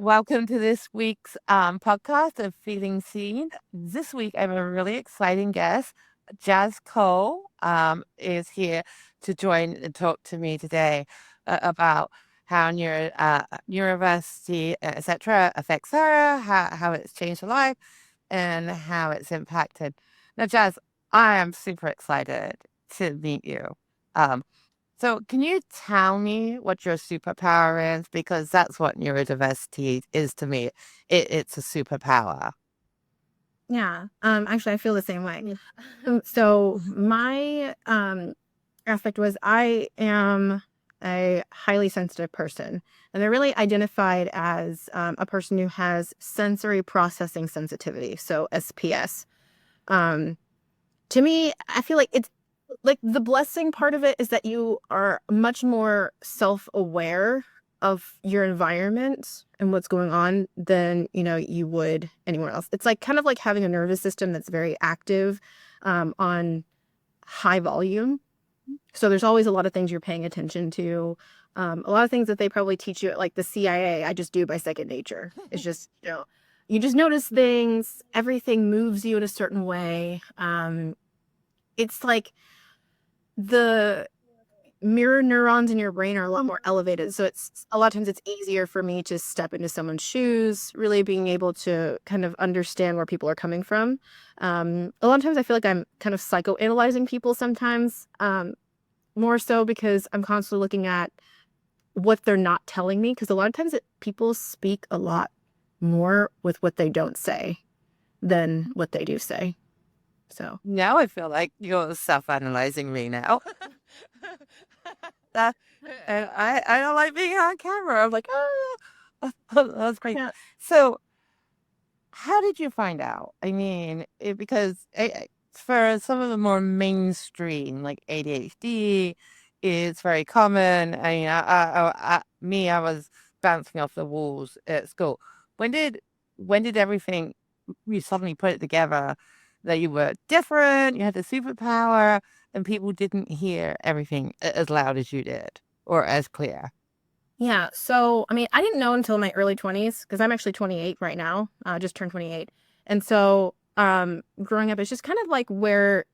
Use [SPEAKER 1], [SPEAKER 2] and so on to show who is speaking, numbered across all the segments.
[SPEAKER 1] Welcome to this week's podcast of Feeling Seen. This week, I have a really exciting guest. Jazz Cole is here to join and talk to me today about how neurodiversity, etc., affects her, how it's changed her life, and how it's impacted. Now, Jazz, I am super excited to meet you. Um, so can you tell me what your superpower is? Because that's what neurodiversity is to me. It's a superpower.
[SPEAKER 2] Yeah, actually, I feel the same way. So my aspect was I am a highly sensitive person, and they're really identified as a person who has sensory processing sensitivity, so SPS. Um, to me, I feel like it's like the blessing part of it is that you are much more self-aware of your environment and what's going on than, you would anywhere else. It's like kind of like having a nervous system that's very active on high volume. So there's always a lot of things you're paying attention to. A lot of things that they probably teach you at like the CIA, I just do by second nature. It's just, you just notice things, everything moves you in a certain way. It's like the mirror neurons in your brain are a lot more elevated. So it's a lot of times it's easier for me to step into someone's shoes, really being able to kind of understand where people are coming from. A lot of times I feel like I'm kind of psychoanalyzing people sometimes, more so because I'm constantly looking at what they're not telling me. Because a lot of times people speak a lot more with what they don't say than what they do say. So.
[SPEAKER 1] Now I feel like you're self-analyzing me now. that, and I don't like being on camera. I'm like, oh, that's great.
[SPEAKER 2] Yeah.
[SPEAKER 1] So how did you find out? I mean, because for some of the more mainstream, like ADHD, it's very common. I mean, I was bouncing off the walls at school. When did when did everything you suddenly put it together that you were different, you had the superpower, and people didn't hear everything as loud as you did or as clear?
[SPEAKER 2] Yeah. So, I mean, I didn't know until my early 20s because I'm actually 28 right now. Just turned 28. And so, growing up, it's just kind of like where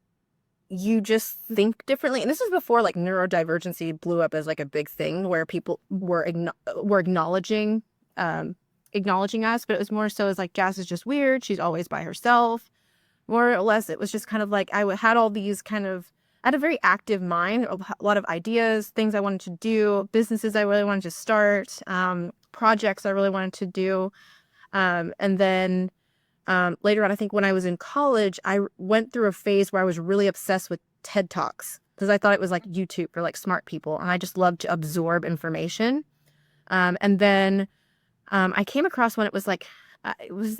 [SPEAKER 2] you just think differently. And this is before like neurodivergency blew up as like a big thing where people were acknowledging us, but it was more so as like Jazz is just weird. She's always by herself. More or less, it was just kind of like had all these kind of I had a very active mind, a lot of ideas, things I wanted to do, businesses I really wanted to start, projects I really wanted to do. And then later on, I think when I was in college, I went through a phase where I was really obsessed with TED Talks because I thought it was like YouTube for like smart people. And I just loved to absorb information. And then I came across one, it was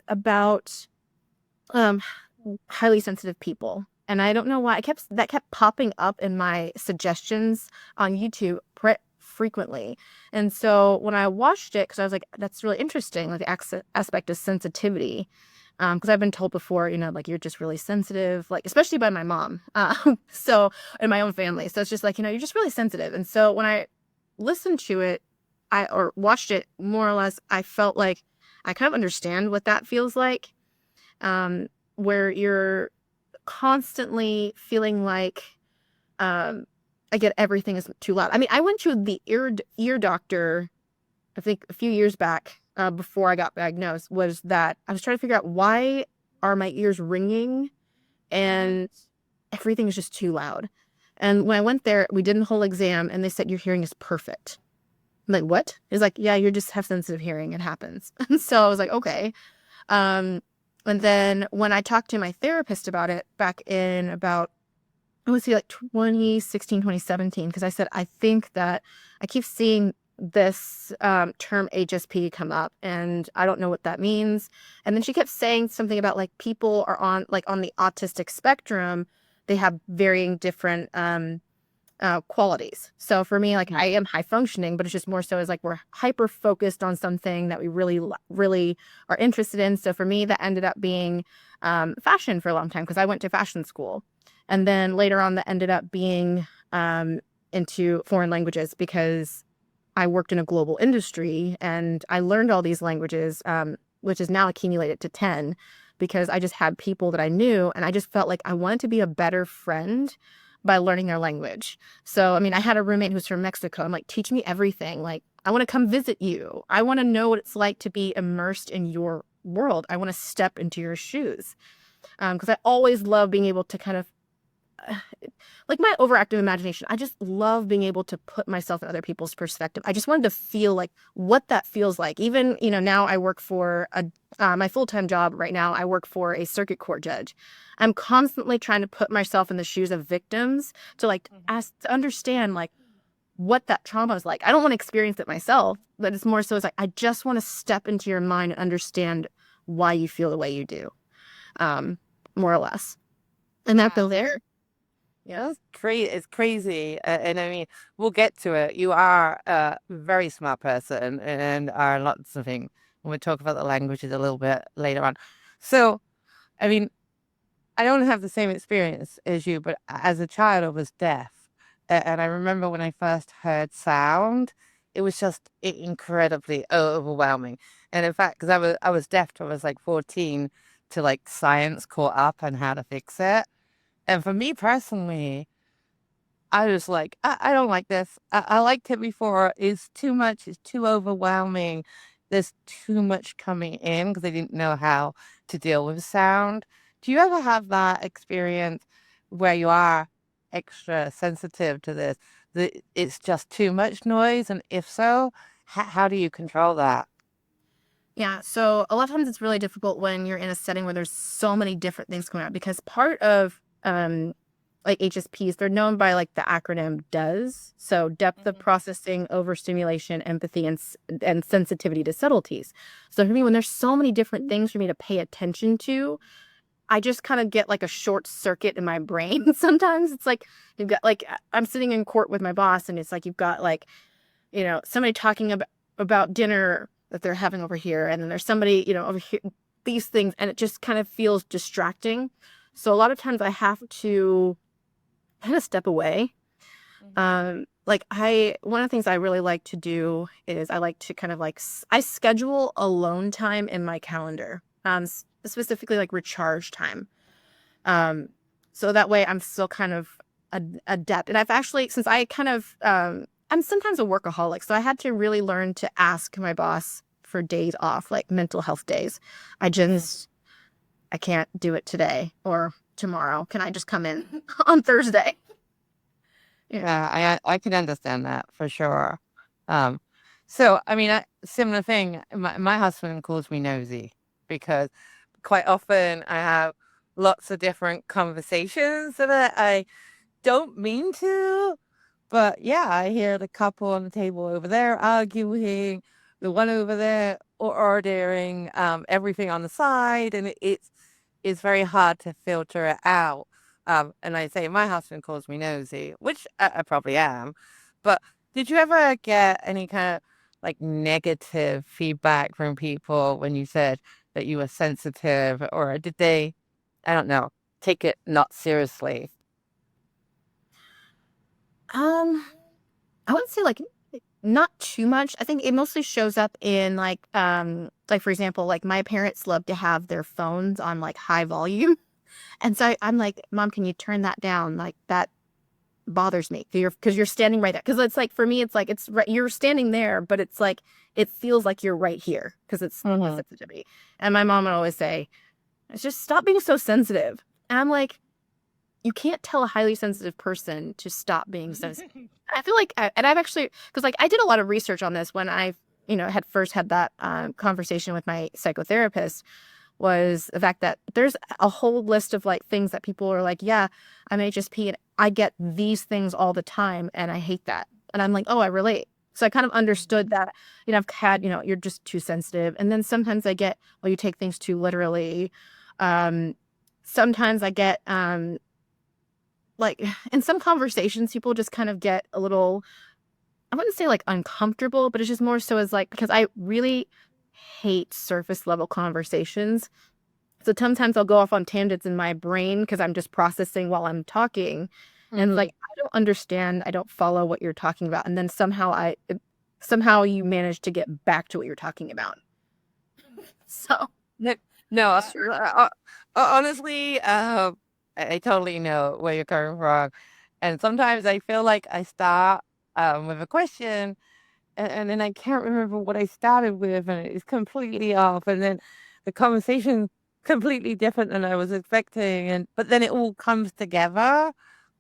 [SPEAKER 2] about um, highly sensitive people. And I don't know why that kept popping up in my suggestions on YouTube frequently. And so when I watched it, because I was like, that's really interesting, like the aspect of sensitivity. Because I've been told before, like you're just really sensitive, like especially by my mom. So in my own family. So it's just like, you're just really sensitive. And so when I listened to it, or watched it more or less, I felt like I kind of understand what that feels like, um, where you're constantly feeling like um, I get everything is too loud. I mean, I went to the ear doctor, I think a few years back, before I got diagnosed. Was that I was trying to figure out why are my ears ringing and everything is just too loud. And when I went there, we did a whole exam, and they said your hearing is perfect. I'm like, what? It's like, yeah, you just have sensitive hearing. It happens. And so I was like, okay. Um, and then when I talked to my therapist about it back in about, I would say like 2016, 2017, because I said, I think that I keep seeing this term HSP come up and I don't know what that means. And then she kept saying something about like people are on the autistic spectrum, they have varying different qualities. So for me, like I am high functioning, but it's just more so as like we're hyper focused on something that we really, really are interested in. So for me, that ended up being fashion for a long time because I went to fashion school. And then later on, that ended up being into foreign languages because I worked in a global industry and I learned all these languages, which is now accumulated to 10 because I just had people that I knew and I just felt like I wanted to be a better friend by learning their language. So, I mean, I had a roommate who's from Mexico. I'm like, teach me everything. Like, I want to come visit you. I want to know what it's like to be immersed in your world. I want to step into your shoes. Because I always love being able to kind of like my overactive imagination. I just love being able to put myself in other people's perspective. I just wanted to feel like what that feels like. Even, now I work for my full-time job right now, I work for a circuit court judge. I'm constantly trying to put myself in the shoes of victims to like ask to understand like what that trauma is like. I don't want to experience it myself, but it's more so it's like I just want to step into your mind and understand why you feel the way you do. More or less. And that
[SPEAKER 1] Wow.
[SPEAKER 2] though there. Yeah.
[SPEAKER 1] It's crazy. And I mean, we'll get to it. You are a very smart person and are lots of things. And we'll talk about the languages a little bit later on. So, I mean, I don't have the same experience as you, but as a child, I was deaf. And I remember when I first heard sound, it was just incredibly overwhelming. And in fact, because I was deaf till I was like 14, to like science caught up on how to fix it. And for me personally, I was like, I don't like this. I liked it before. It's too much. It's too overwhelming. There's too much coming in because I didn't know how to deal with sound. Do you ever have that experience where you are extra sensitive to this? That it's just too much noise? And if so, how do you control that?
[SPEAKER 2] Yeah, so a lot of times it's really difficult when you're in a setting where there's so many different things going on because part of like HSPs, they're known by like the acronym DOES. So depth of
[SPEAKER 1] Mhm.
[SPEAKER 2] processing, overstimulation, empathy, and sensitivity to subtleties. So for me, when there's so many different things for me to pay attention to, I just kind of get like a short circuit in my brain. Sometimes it's like you've got like I'm sitting in court with my boss and it's like you've got like somebody talking about dinner that they're having over here, and then there's somebody, over here, these things, and it just kind of feels distracting. So a lot of times I have to kind of step away.
[SPEAKER 1] Mhm.
[SPEAKER 2] Like one of the things I really like to do is I like to kind of like, I schedule alone time in my calendar, specifically like recharge time. Um, so that way I'm still kind of adept. And I've actually, since I kind of, I'm sometimes a workaholic, so I had to really learn to ask my boss for days off, like mental health days. I
[SPEAKER 1] Mhm.
[SPEAKER 2] just, I can't do it today or tomorrow. Can I just come in on Thursday? Yeah.
[SPEAKER 1] Yeah, I can understand that for sure. Um, so I mean, similar thing. My husband calls me nosy because quite often I have lots of different conversations that I don't mean to, but yeah, I hear the couple on the table over there arguing, the one over there ordering everything on the side, and it's very hard to filter it out. And I say my husband calls me nosy, which I probably am. But did you ever get any kind of like negative feedback from people when you said that you were sensitive, or did they, I don't know, take it not seriously?
[SPEAKER 2] Um, I wouldn't say like not too much. I think it mostly shows up in like for example, like my parents love to have their phones on like high volume. And so I'm like, Mom, can you turn that down? Like that bothers me because you're standing right there. Because it's like for me, it's like it's right. You're standing there, but it's like it feels like you're right here because it's the
[SPEAKER 1] Hmm.
[SPEAKER 2] sensitivity. And my mom would always say, "It's just stop being so sensitive." And I'm like, you can't tell a highly sensitive person to stop being sensitive. I feel like, and I've actually, because like I did a lot of research on this when I, had first had that conversation with my psychotherapist, was the fact that there's a whole list of like things that people are like, yeah, I'm HSP and I get these things all the time and I hate that. And I'm like, oh, I relate. So I kind of understood that, I've had, you're just too sensitive. And then sometimes I get, well, you take things too literally. Um, Sometimes I get, like in some conversations, people just kind of get a little, I wouldn't say like uncomfortable, but it's just more so as like, because I really hate surface level conversations. So sometimes I'll go off on tangents in my brain because I'm just processing while I'm talking. And it's
[SPEAKER 1] Hmm.
[SPEAKER 2] like, I don't understand. I don't follow what you're talking about. And then somehow somehow you managed to get back to what you're talking about. So
[SPEAKER 1] No, no,
[SPEAKER 2] sure.
[SPEAKER 1] honestly, I totally know where you're coming from. And sometimes I feel like I start with a question and then I can't remember what I started with and it's completely off. And then the conversation completely different than I was expecting. And but then it all comes together.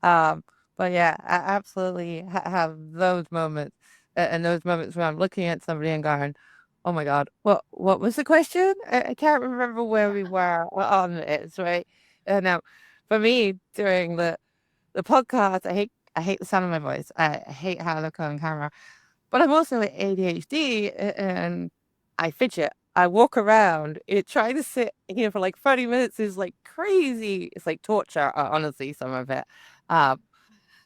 [SPEAKER 1] Um, but yeah, I absolutely have those moments and those moments where I'm looking at somebody and going, oh my God, what was the question? I can't remember where we were on it, right? And now for me during the podcast, I hate the sound of my voice. I hate how I look on camera. But I'm also ADHD and I fidget. I walk around. It trying to sit here for like 30 minutes is like crazy. It's like torture, honestly, some of it. Um,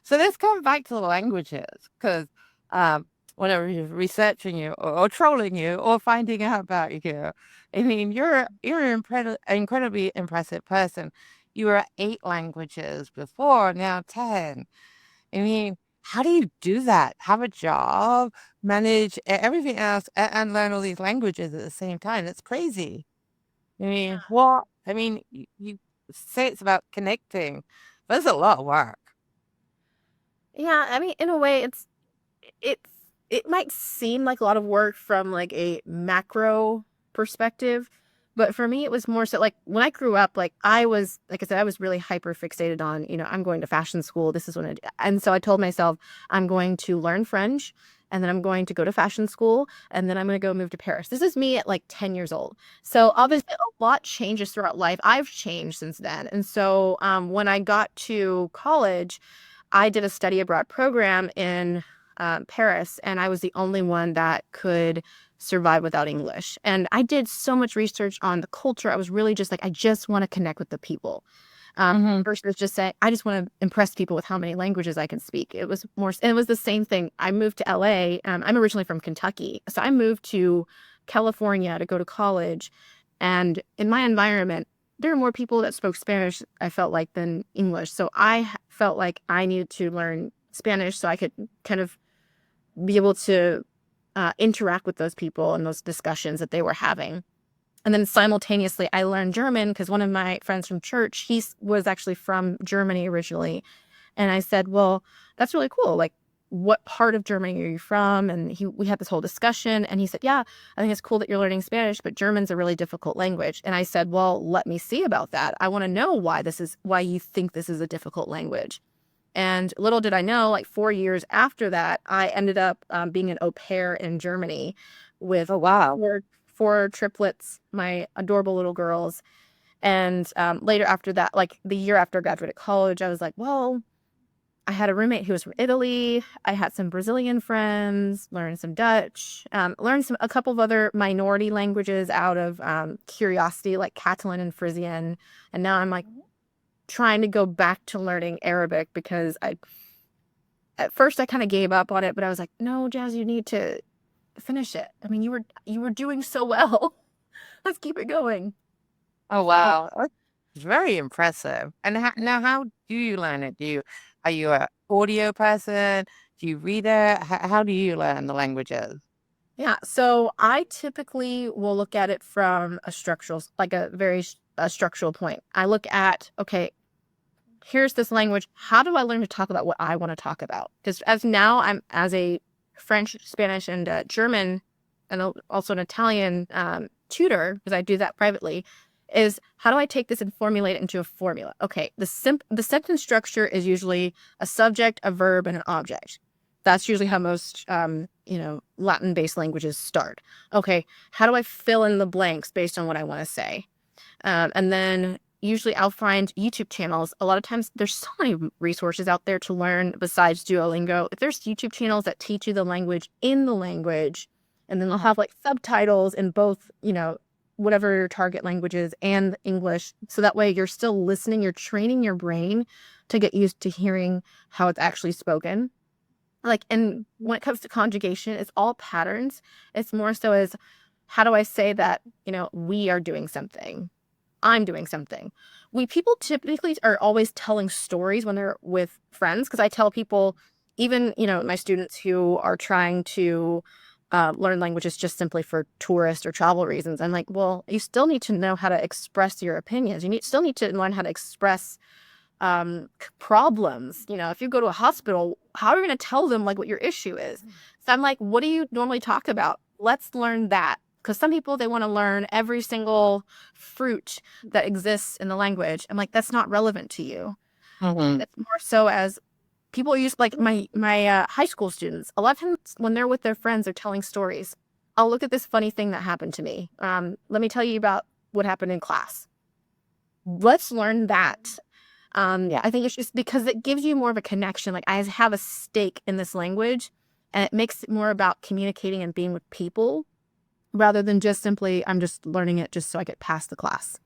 [SPEAKER 1] so let's come back to the languages because um, whenever you're researching you or trolling you or finding out about you, I mean, you're an incredibly impressive person. You were at 8 languages before, now 10. I mean, how do you do that? Have a job, manage everything else, and learn all these languages at the same time? That's crazy. I mean, what? I mean, you say it's about connecting, but it's a lot of work.
[SPEAKER 2] Yeah, I mean, in a way, it's it might seem like a lot of work from like a macro perspective, but for me it was more so like when I grew up, like I was like I said, I was really hyper fixated on, I'm going to fashion school. This is when and so I told myself I'm going to learn French and then I'm going to go to fashion school and then I'm going to go move to Paris. This is me at like 10 years old. So obviously a lot changes throughout life. I've changed since then. And so when I got to college, I did a study abroad program in Paris, and I was the only one that could survive without English. And I did so much research on the culture. I was really just like, I just want to connect with the people.
[SPEAKER 1] Hmm.
[SPEAKER 2] Versus just saying, I just want to impress people with how many languages I can speak. It was more, and it was the same thing. I moved to LA. I'm originally from Kentucky. So I moved to California to go to college. And in my environment, there were more people that spoke Spanish, I felt like, than English. So I felt like I needed to learn Spanish so I could kind of be able to interact with those people and those discussions that they were having. And then simultaneously, I learned German because one of my friends from church, was actually from Germany originally. And I said, well, that's really cool. Like, what part of Germany are you from? And we had this whole discussion. And he said, yeah, I think it's cool that you're learning Spanish, but German's a really difficult language. And I said, well, let me see about that. I want to know why you think this is a difficult language. And little did I know, like 4 years after that, I ended up being an au pair in Germany with
[SPEAKER 1] Oh, wow.
[SPEAKER 2] four triplets, my adorable little girls. And later after that, like the year after I graduated college, I was like, well, I had a roommate who was from Italy. I had some Brazilian friends, learned some Dutch, learned a couple of other minority languages out of curiosity, like Catalan and Frisian. And now I'm like trying to go back to learning Arabic because at first I kind of gave up on it, but I was like, no, Jazz, you need to finish it. I mean, you were doing so well. Let's keep it going.
[SPEAKER 1] Oh,
[SPEAKER 2] So
[SPEAKER 1] wow. It's very impressive. And now, how do you learn it? Are you a audio person? Do you read it? How do you learn the languages?
[SPEAKER 2] yeah, so I typically will look at it from like a structural point. I look at, okay, here's this language. How do I learn to talk about what I want to talk about? Because as now I'm as a French, Spanish, and German, and also an Italian tutor, because I do that privately, is how do I take this and formulate it into a formula? Okay, the sentence structure is usually a subject, a verb, and an object. That's usually how most Latin-based languages start. Okay, how do I fill in the blanks based on what I want to say? And then usually I'll find YouTube channels. A lot of times there's so many resources out there to learn besides Duolingo. If there's YouTube channels that teach you the language in the language, and then they'll have like subtitles in both, whatever your target language is and English. So that way you're still listening, you're training your brain to get used to hearing how it's actually spoken. Like, and when it comes to conjugation, it's all patterns. It's more so as how do I say that, we are doing something? I'm doing something. People typically are always telling stories when they're with friends because I tell people, even, my students who are trying to learn languages just simply for tourist or travel reasons. I'm like, well, you still need to know how to express your opinions. Still need to learn how to express problems. If you go to a hospital, how are you going to tell them like what your issue is? So I'm like, what do you normally talk about? Let's learn that. Because some people, they want to learn every single fruit that exists in the language. I'm like, that's not relevant to you.
[SPEAKER 1] Mm-hmm.
[SPEAKER 2] It's more so as people use, like my high school students. A lot of times when they're with their friends, they're telling stories. I'll look at this funny thing that happened to me. Let me tell you about what happened in class. Let's learn that.
[SPEAKER 1] Yeah.
[SPEAKER 2] I think it's just because it gives you more of a connection. Like, I have a stake in this language, and it makes it more about communicating and being with people rather than just simply, I'm just learning it just so I get past the class.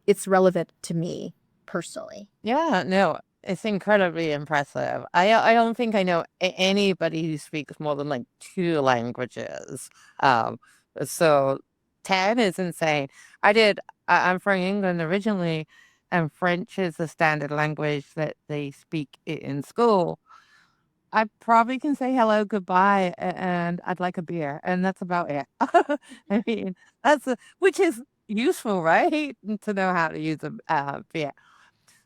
[SPEAKER 2] It's relevant to me personally.
[SPEAKER 1] Yeah, no, it's incredibly impressive. I don't think I know anybody who speaks more than like two languages. Um, so 10 is insane. I'm from England originally, and French is the standard language that they speak in school. I probably can say hello, goodbye, and I'd like a beer, and that's about it. I mean, which is useful, right? To know how to use a beer.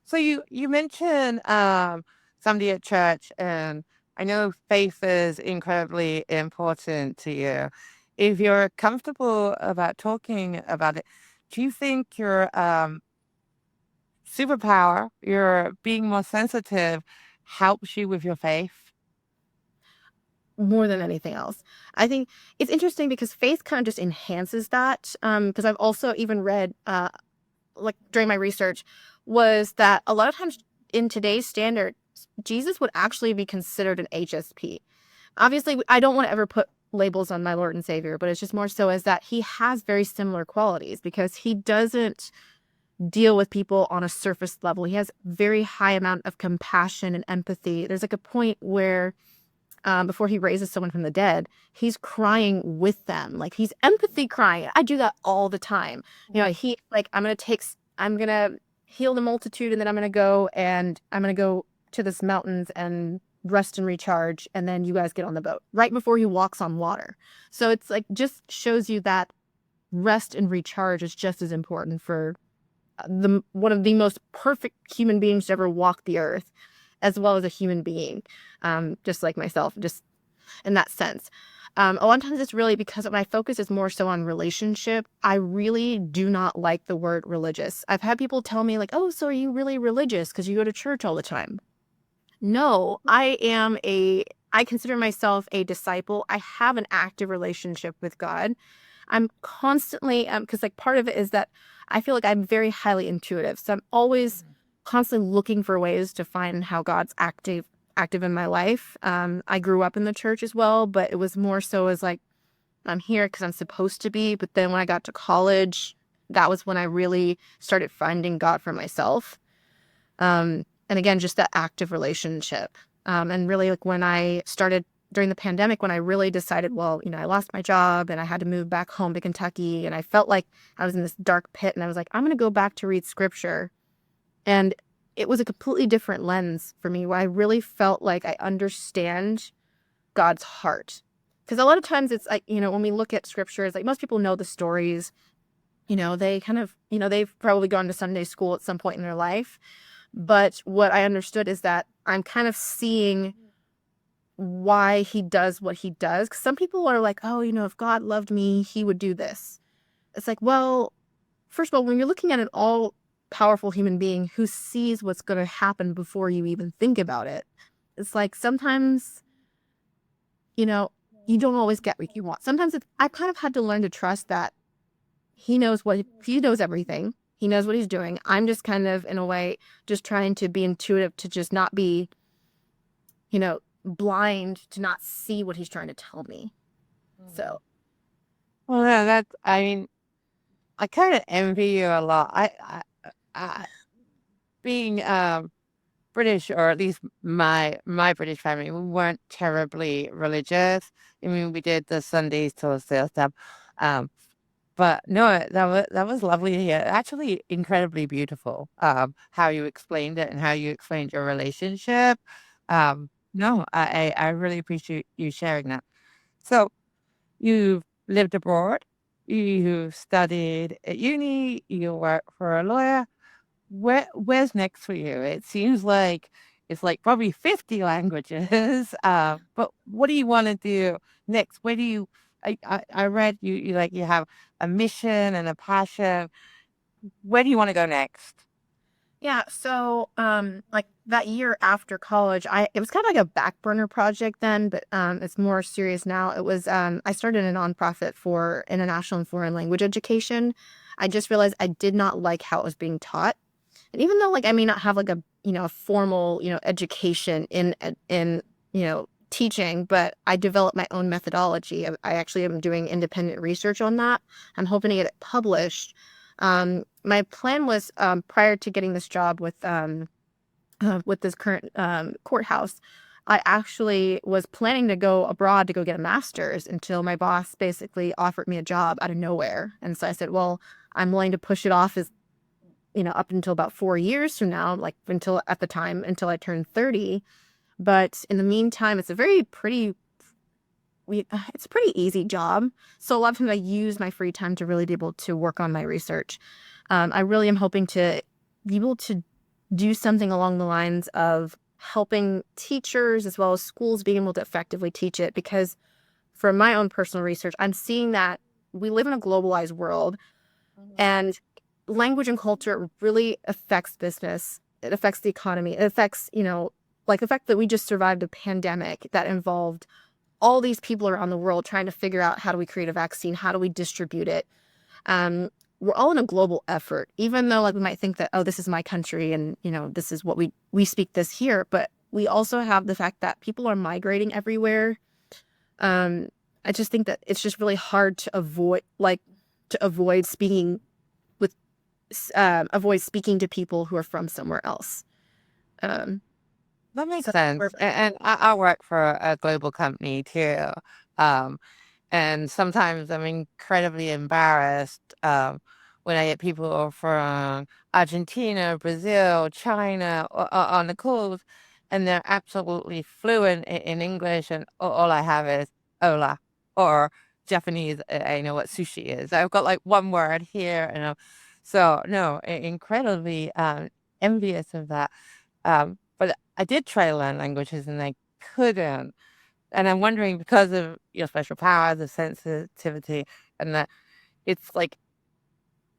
[SPEAKER 1] So you mentioned somebody at church, and I know faith is incredibly important to you. If you're comfortable about talking about it, do you think your superpower, your being more sensitive, helps you with your faith?
[SPEAKER 2] More than anything else. I think it's interesting because faith kind of just enhances that. Because I've also even read, like during my research, was that a lot of times in today's standard, Jesus would actually be considered an HSP. Obviously, I don't want to ever put labels on my Lord and Savior, but it's just more so as that he has very similar qualities because he doesn't deal with people on a surface level. He has very high amount of compassion and empathy. There's like a point where before he raises someone from the dead, he's crying with them. Like, he's empathy crying. I do that all the time. I'm going to heal the multitude, and then I'm going to go to this mountains and rest and recharge. And then you guys get on the boat right before he walks on water. So it's like, just shows you that rest and recharge is just as important for one of the most perfect human beings to ever walk the earth, as well as a human being, just like myself, just in that sense. A lot of times it's really because my focus is more so on relationship. I really do not like the word religious. I've had people tell me like, oh, so are you really religious because you go to church all the time? No, I consider myself a disciple. I have an active relationship with God. I'm constantly, because like part of it is that I feel like I'm very highly intuitive. So I'm always constantly looking for ways to find how God's active in my life. I grew up in the church as well, but it was more so as like, I'm here because I'm supposed to be. But then when I got to college, that was when I really started finding God for myself. And again, just that active relationship. And really, like, when I started during the pandemic, when I really decided, well, I lost my job and I had to move back home to Kentucky, and I felt like I was in this dark pit, and I was like, I'm going to go back to read scripture. And it was a completely different lens for me, where I really felt like I understand God's heart. Because a lot of times it's like, when we look at scripture, it's like most people know the stories. They kind of, they've probably gone to Sunday school at some point in their life. But what I understood is that I'm kind of seeing why he does what he does. 'Cause some people are like, oh, if God loved me, he would do this. It's like, well, first of all, when you're looking at an all-powerful human being who sees what's going to happen before you even think about it, it's like sometimes, you don't always get what you want. Sometimes I kind of had to learn to trust that he knows everything. He knows what he's doing. I'm just kind of, in a way, just trying to be intuitive, to just not be, blind, to not see what he's trying to tell me. So,
[SPEAKER 1] Well, yeah, I mean, I kind of envy you a lot. I being British, or at least my British family, we weren't terribly religious. I mean, we did the Sundays till sale stuff. Um, but no, that was lovely to hear. Actually, incredibly beautiful. How you explained it and how you explained your relationship. No, I really appreciate you sharing that. So you've lived abroad, you studied at uni, you work for a lawyer. Where's next for you? It seems like it's like probably 50 languages. But what do you want to do next? Where do you I read you like you have a mission and a passion. Where do you want to go next?
[SPEAKER 2] Yeah, so like that year after college, it was kind of like a back burner project then, but it's more serious now. It was I started a nonprofit for international and foreign language education. I just realized I did not like how it was being taught. And even though like I may not have like a, a formal, education in, teaching, but I developed my own methodology. I actually am doing independent research on that. I'm hoping to get it published. My plan was, prior to getting this job with this current courthouse, I actually was planning to go abroad to go get a master's until my boss basically offered me a job out of nowhere. And so I said, well, I'm willing to push it off as, up until about 4 years from now, like until at the time, until I turn 30. But in the meantime, it's a pretty easy job. So a lot of times I use my free time to really be able to work on my research. I really am hoping to be able to do something along the lines of helping teachers as well as schools being able to effectively teach it. Because from my own personal research, I'm seeing that we live in a globalized world, and language and culture really affects business. It affects the economy. It affects, like the fact that we just survived a pandemic that involved all these people around the world trying to figure out, how do we create a vaccine? How do we distribute it? We're all in a global effort, even though like we might think that, oh, this is my country and, this is what we speak this here. But we also have the fact that people are migrating everywhere. I just think that it's just really hard to avoid speaking with, avoid speaking to people who are from somewhere else. Um,
[SPEAKER 1] That makes
[SPEAKER 2] so
[SPEAKER 1] sense.
[SPEAKER 2] we're,
[SPEAKER 1] And I work for a global company too. Um, and sometimes I'm incredibly embarrassed when I get people from Argentina, Brazil, China on the calls, and they're absolutely fluent in English, and all I have is hola, or Japanese. I know what sushi is. I've got like one word here, and so no, incredibly envious of that. But I did try to learn languages and I couldn't. And I'm wondering because of your special powers, the sensitivity, and that it's like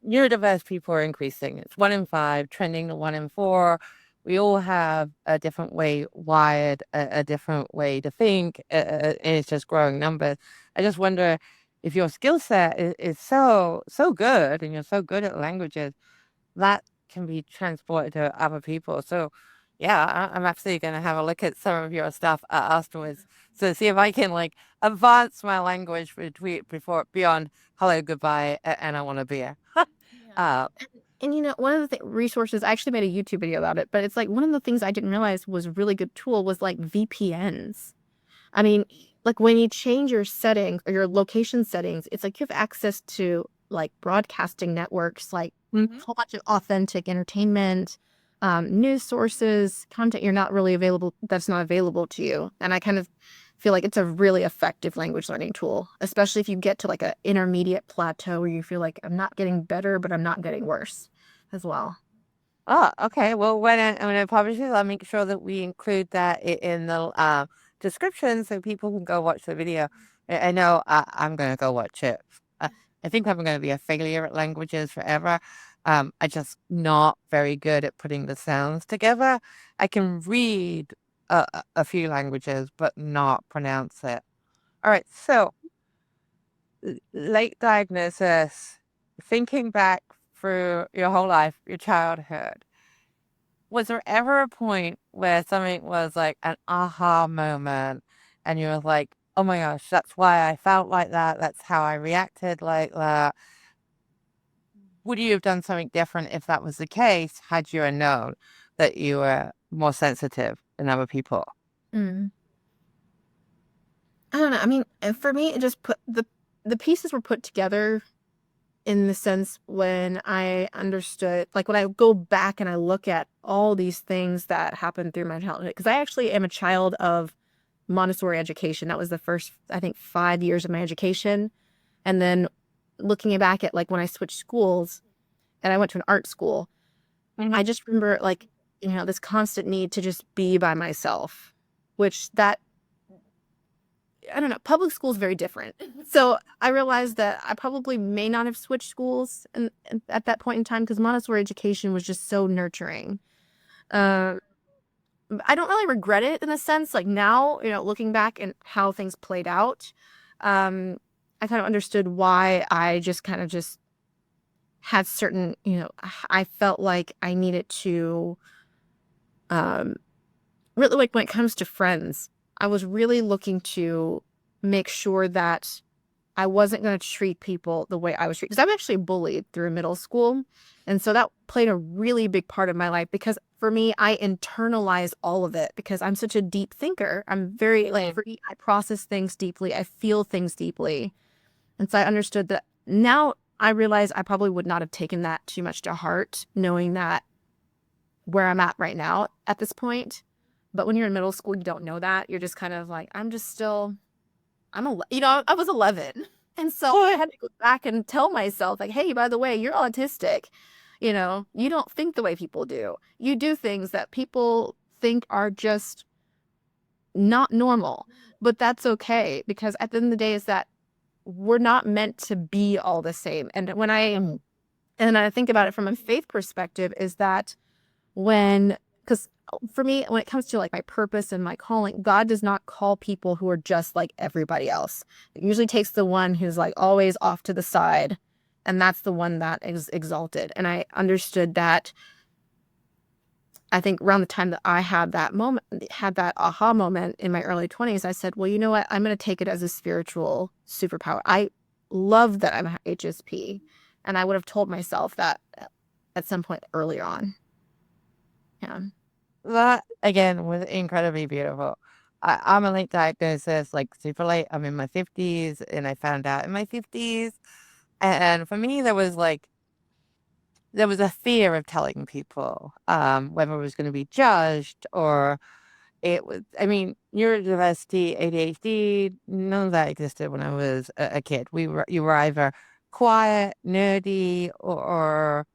[SPEAKER 1] neurodiverse people are increasing. It's 1 in 5, trending to 1 in 4. We all have a different way wired, a different way to think, and it's just growing numbers. I just wonder if your skill set is so good and you're so good at languages that can be transported to other people. So, yeah, I'm absolutely going to have a look at some of your stuff afterwards to see if I can like advance my language before beyond hello, goodbye, and I want a beer.
[SPEAKER 2] Yeah.
[SPEAKER 1] uh,
[SPEAKER 2] And one of the resources, I actually made a YouTube video about it, but it's like one of the things I didn't realize was a really good tool was like VPNs. I mean, like when you change your settings or your location settings, it's like you have access to like broadcasting networks, like a whole bunch of authentic entertainment, news sources, content that's not available to you. And I kind of feel like it's a really effective language learning tool, especially if you get to like an intermediate plateau where you feel like I'm not getting better, but I'm not getting worse as well.
[SPEAKER 1] Oh, okay. Well, when I publish it, I'll make sure that we include that in the description so people can go watch the video. I know I'm going to go watch it. Uh, I think I'm going to be a failure at languages forever. I just not very good at putting the sounds together. I can read a few languages, but not pronounce it. All right. So late diagnosis, thinking back through your whole life, your childhood, was there ever a point where something was like an aha moment and you were like, oh my gosh, that's why I felt like that. That's how I reacted like that. Would you have done something different if that was the case, had you known that you were more sensitive than other people?
[SPEAKER 2] Mm. I don't know. I mean, for me, it just put the pieces were put together in the sense when I understood, like when I go back and I look at all these things that happened through my childhood, because I actually am a child of Montessori education. That was the first, I think, 5 years of my education. And then looking back at like when I switched schools and I went to an art school, I just remember like, this constant need to just be by myself, which that, I don't know, public school is very different. So I realized that I probably may not have switched schools at that point in time because Montessori education was just so nurturing. Uh, I don't really regret it in a sense. Like now, looking back and how things played out, I kind of understood why I just kind of just had certain, I felt like I needed to, really like when it comes to friends, I was really looking to make sure that I wasn't going to treat people the way I was treated. Because I'm actually bullied through middle school. And so that played a really big part of my life because for me, I internalize all of it because I'm such a deep thinker. I'm very like, I process things deeply. I feel things deeply. And so I understood that now I realize I probably would not have taken that too much to heart, knowing that where I'm at right now at this point. But when you're in middle school, you don't know that. You're just kind of like, I was 11. And so I had to go back and tell myself like, hey, by the way, you're autistic. You don't think the way people do. You do things that people think are just not normal, but that's okay because at the end of the day is that we're not meant to be all the same. And when I think about it from a faith perspective is that because for me, when it comes to like my purpose and my calling, God does not call people who are just like everybody else. It usually takes the one who's like always off to the side. And that's the one that is exalted. And I understood that I think around the time that I had that aha moment in my early 20s, I said, well, you know what? I'm going to take it as a spiritual superpower. I love that I'm a HSP. And I would have told myself that at some point earlier on. Yeah.
[SPEAKER 1] That again was incredibly beautiful. I'm a late diagnosis, like super late. I'm in my 50s and I found out in my 50s. And for me, there was a fear of telling people, whether it was going to be judged or it was, I mean, neurodiversity, ADHD, none of that existed when I was a kid. You were either quiet, nerdy, or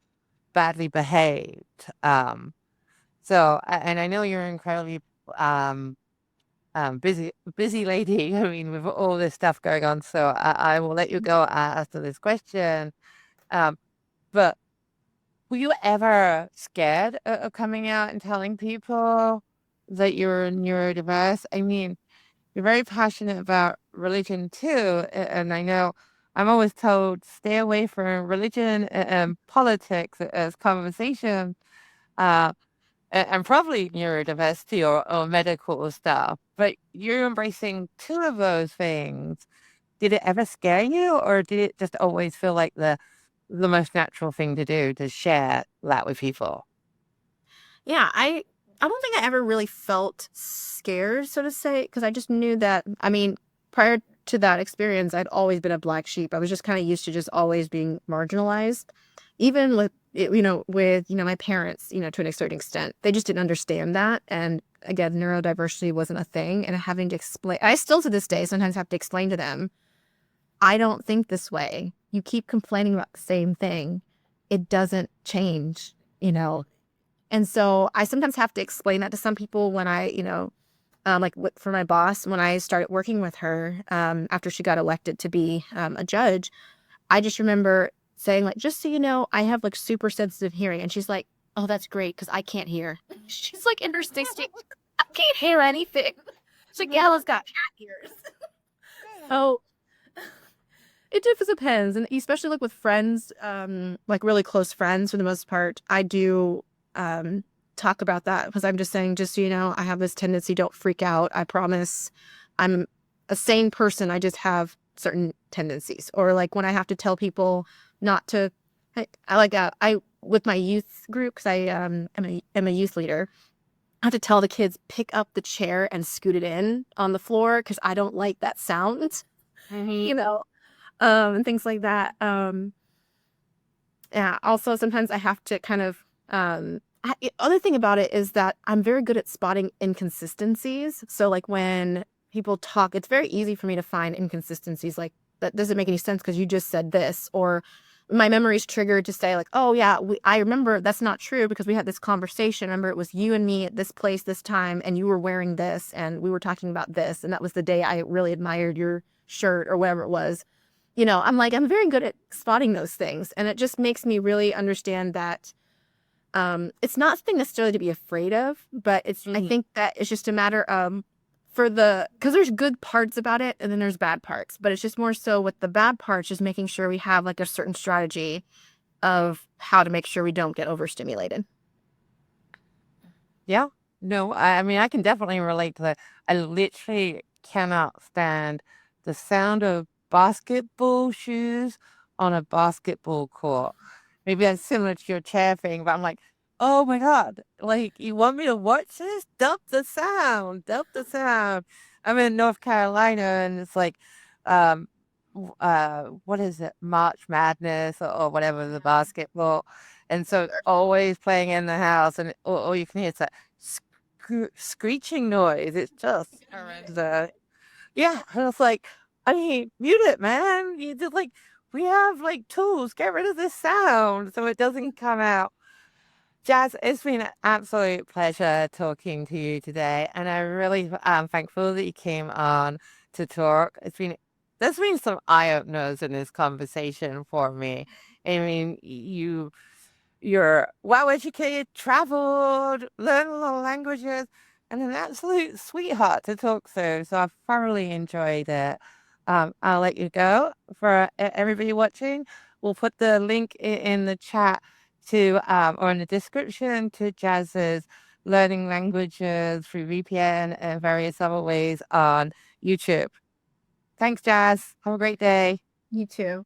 [SPEAKER 1] badly behaved. And I know you're incredibly um, busy lady. I mean, with all this stuff going on. So I will let you go after this question. But were you ever scared of coming out and telling people that you're neurodiverse? I mean, you're very passionate about religion too. And I know I'm always told stay away from religion and politics as conversation. Uh, and probably neurodiversity or medical stuff, but you're embracing two of those things. Did it ever scare you, or did it just always feel like the most natural thing to do to share that with people?
[SPEAKER 2] Yeah, I don't think I ever really felt scared, so to say, because I just knew that, I mean, prior to that experience, I'd always been a black sheep. I was just kind of used to just always being marginalized. Even with, my parents, to an certain extent, they just didn't understand that. And again, neurodiversity wasn't a thing. And having to explain, I still to this day sometimes have to explain to them, I don't think this way. You keep complaining about the same thing. It doesn't change. And so I sometimes have to explain that to some people when for my boss, when I started working with her after she got elected to be a judge, I just remember saying like, just so you know, I have like super sensitive hearing. And she's like, oh, that's great because I can't hear. She's like in her 60s. I can't hear anything. She's like, Yalla's got cat ears. So it just depends. And especially like with friends, like really close friends for the most part, I do talk about that because I'm just saying, just so you know, I have this tendency, don't freak out. I promise I'm a sane person. I just have certain tendencies. Or like when I have to tell people not to, I with my youth group, because I am a youth leader, I have to tell the kids, pick up the chair and scoot it in on the floor because I don't like that sound, and things like that. Yeah. Also, sometimes I have to kind of, other thing about it is that I'm very good at spotting inconsistencies. So like when people talk, it's very easy for me to find inconsistencies. Like, that doesn't make any sense because you just said this, or my memory's triggered to say like, oh yeah, I remember that's not true because we had this conversation. Remember, it was you and me at this place this time, and you were wearing this, and we were talking about this, and that was the day I really admired your shirt or whatever it was. I'm like, I'm very good at spotting those things, and it just makes me really understand that it's not something necessarily to be afraid of, but I think that it's just a matter of because there's good parts about it and then there's bad parts, but it's just more so with the bad parts, just making sure we have like a certain strategy of how to make sure we don't get overstimulated.
[SPEAKER 1] Yeah. No, I mean, I can definitely relate to that. I literally cannot stand the sound of basketball shoes on a basketball court. Maybe that's similar to your chair thing, but I'm like, oh my God, like, you want me to watch this? Dump the sound, dump the sound. I'm in North Carolina and it's like, um, what is it? March Madness or whatever, the basketball. And so it's always playing in the house, and all you can hear is that screeching noise. It's just horrendous. Yeah, and it's like, I mean, mute it, man. You just like, we have like tools. Get rid of this sound so it doesn't come out. Jazz, it's been an absolute pleasure talking to you today, and I really am thankful that you came on to talk. There's been some eye openers in this conversation for me. I mean, you're well educated, traveled, learned a lot of languages, and an absolute sweetheart to talk to. So I've thoroughly enjoyed it. I'll let you go. For everybody watching, we'll put the link in the chat to or in the description to Jazz's learning languages through VPN and various other ways on YouTube. Thanks, Jazz. Have a great day.
[SPEAKER 2] You too.